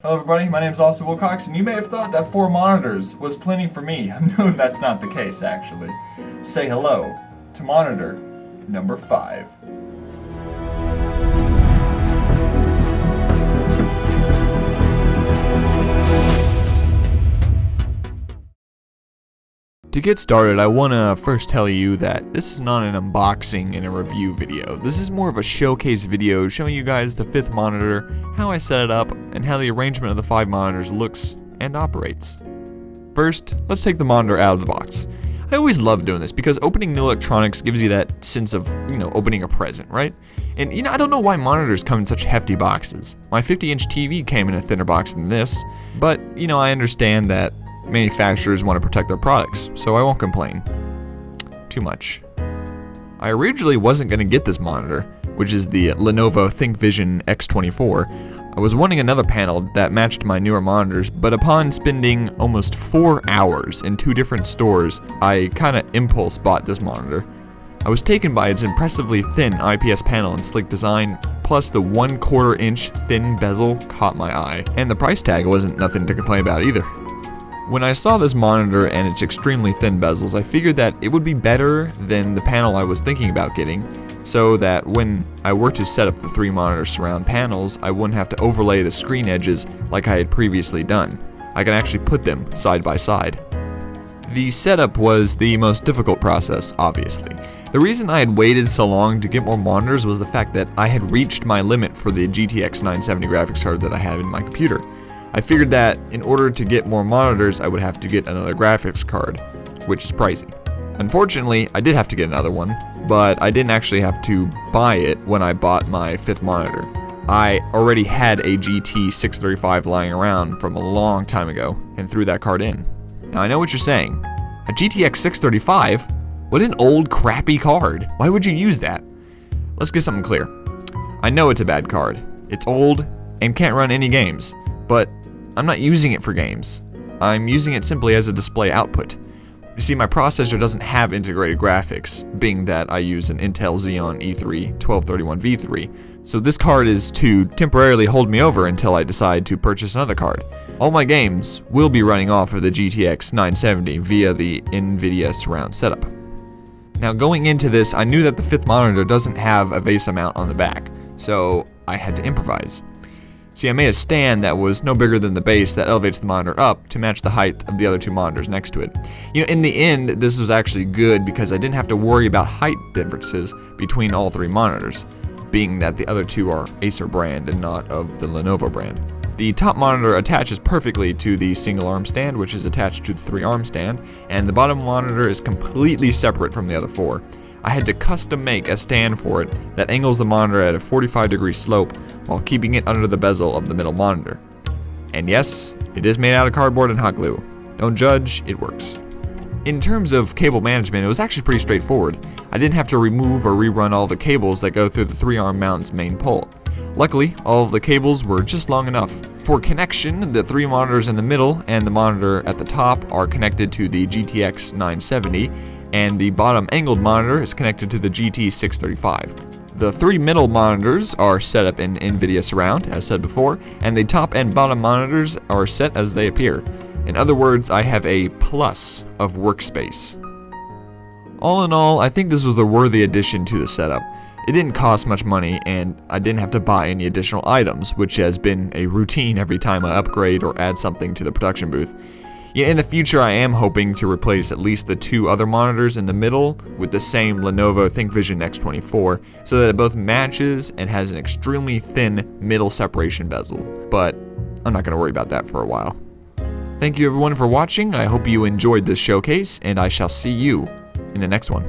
Hello everybody, my name is Austin Wilcox, and you may have thought that 4 monitors was plenty for me. No, that's not the case, actually. Say hello to monitor number 5. To get started, I want to first tell you that this is not an unboxing and a review video. This is more of a showcase video showing you guys the 5th monitor, how I set it up, and how the arrangement of the 5 monitors looks and operates. First, let's take the monitor out of the box. I always love doing this because opening new electronics gives you that sense of, opening a present, right? And, I don't know why monitors come in such hefty boxes. My 50-inch TV came in a thinner box than this, but, I understand that manufacturers want to protect their products, so I won't complain too much. I originally wasn't going to get this monitor, which is the Lenovo ThinkVision X24. I was wanting another panel that matched my newer monitors, but upon spending almost 4 hours in 2 different stores, I kinda impulse bought this monitor. I was taken by its impressively thin IPS panel and sleek design, plus the 1/4 inch thin bezel caught my eye, and the price tag wasn't nothing to complain about either. When I saw this monitor and its extremely thin bezels, I figured that it would be better than the panel I was thinking about getting, so that when I were to set up the 3 monitor surround panels, I wouldn't have to overlay the screen edges like I had previously done. I can actually put them side by side. The setup was the most difficult process, obviously. The reason I had waited so long to get more monitors was the fact that I had reached my limit for the GTX 970 graphics card that I have in my computer. I figured that in order to get more monitors, I would have to get another graphics card, which is pricey. Unfortunately, I did have to get another one, but I didn't actually have to buy it when I bought my 5th monitor. I already had a GT 635 lying around from a long time ago and threw that card in. Now I know what you're saying. A GTX 635? What an old crappy card. Why would you use that? Let's get something clear. I know it's a bad card. It's old and can't run any games, but I'm not using it for games. I'm using it simply as a display output. You see, my processor doesn't have integrated graphics, being that I use an Intel Xeon E3 1231V3, so this card is to temporarily hold me over until I decide to purchase another card. All my games will be running off of the GTX 970 via the NVIDIA surround setup. Now going into this, I knew that the 5th monitor doesn't have a VESA mount on the back, so I had to improvise. See, I made a stand that was no bigger than the base that elevates the monitor up to match the height of the other 2 monitors next to it. In the end, this was actually good because I didn't have to worry about height differences between all 3 monitors, being that the other 2 are Acer brand and not of the Lenovo brand. The top monitor attaches perfectly to the single arm stand, which is attached to the 3 arm stand, and the bottom monitor is completely separate from the other 4. I had to custom make a stand for it that angles the monitor at a 45-degree slope while keeping it under the bezel of the middle monitor. And yes, it is made out of cardboard and hot glue. Don't judge, it works. In terms of cable management, it was actually pretty straightforward. I didn't have to remove or rerun all the cables that go through the 3-arm mount's main pole. Luckily, all of the cables were just long enough. For connection, the 3 monitors in the middle and the monitor at the top are connected to the GTX 970, and the bottom angled monitor is connected to the GT 635. The 3 middle monitors are set up in NVIDIA Surround, as said before, and the top and bottom monitors are set as they appear. In other words, I have a plus of workspace. All in all, I think this was a worthy addition to the setup. It didn't cost much money, and I didn't have to buy any additional items, which has been a routine every time I upgrade or add something to the production booth. In the future, I am hoping to replace at least the 2 other monitors in the middle with the same Lenovo ThinkVision X24 so that it both matches and has an extremely thin middle separation bezel, but I'm not going to worry about that for a while. Thank you everyone for watching. I hope you enjoyed this showcase, and I shall see you in the next one.